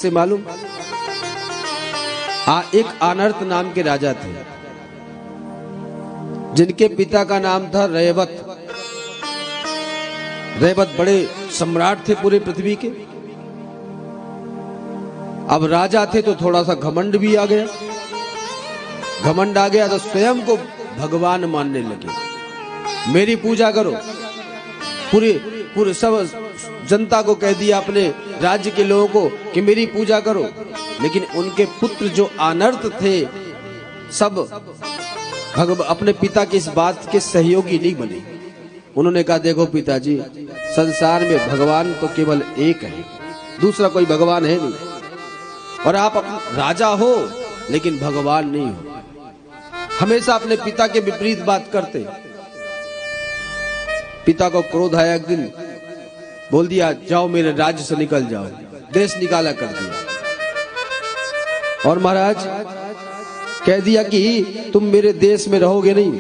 से मालूम एक आनर्त नाम के राजा थे जिनके पिता का नाम था रेवत। रेवत बड़े सम्राट थे पूरे पृथ्वी के। अब राजा थे तो थोड़ा सा घमंड भी आ गया। घमंड आ गया तो स्वयं को भगवान मानने लगे। मेरी पूजा करो। पूरे सब जनता को कह दिया, अपने राज्य के लोगों को, कि मेरी पूजा करो। लेकिन उनके पुत्र जो आनर्त थे सब अपने पिता की इस बात के सहयोगी नहीं बने। उन्होंने कहा, देखो पिताजी, संसार में भगवान तो केवल एक है, दूसरा कोई भगवान है नहीं। और आप राजा हो लेकिन भगवान नहीं हो। हमेशा अपने पिता के विपरीत बात करते। पिता को क्रोध आया। एक दिन बोल दिया, जाओ मेरे राज्य से निकल जाओ। देश निकाला कर दिया। और महाराज कह दिया कि तुम मेरे देश में रहोगे नहीं।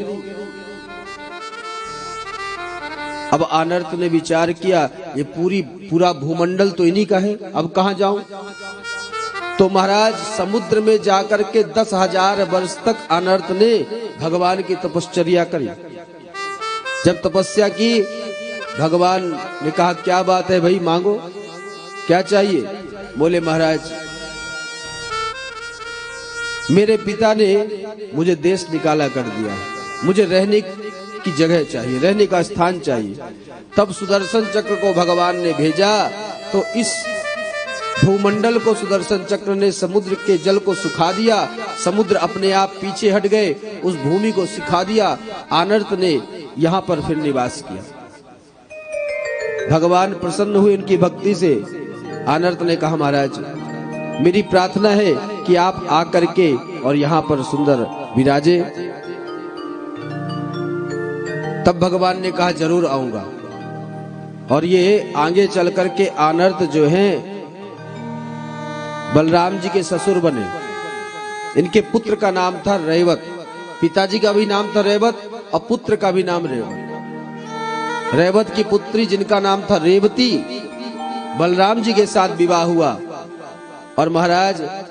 अब आनर्त ने विचार किया, ये पूरा भूमंडल तो इन्हीं का है, अब कहां जाऊं। तो महाराज समुद्र में जाकर के 10,000 वर्ष तक आनर्त ने भगवान की तपश्चर्या करी। जब तपस्या की, भगवान ने कहा, क्या बात है भाई, मांगो, क्या चाहिए। बोले, महाराज मेरे पिता ने मुझे देश निकाला कर दिया है, मुझे रहने की जगह चाहिए, रहने का स्थान चाहिए। तब सुदर्शन चक्र को भगवान ने भेजा तो इस भूमंडल को सुदर्शन चक्र ने समुद्र के जल को सुखा दिया। समुद्र अपने आप पीछे हट गए, उस भूमि को सुखा दिया। आनर्त ने यहाँ पर फिर निवास किया। भगवान प्रसन्न हुए उनकी भक्ति से। आनर्त ने कहा, महाराज मेरी प्रार्थना है कि आप आकर के और यहाँ पर सुंदर विराजे। तब भगवान ने कहा, जरूर आऊंगा। और ये आगे चल करके आनर्त जो हैं बलराम जी के ससुर बने। इनके पुत्र का नाम था रेवत। पिताजी का भी नाम था रेवत और पुत्र का भी नाम रेवत। रेवत की पुत्री जिनका नाम था रेवती, बलराम जी के साथ विवाह हुआ। और महाराज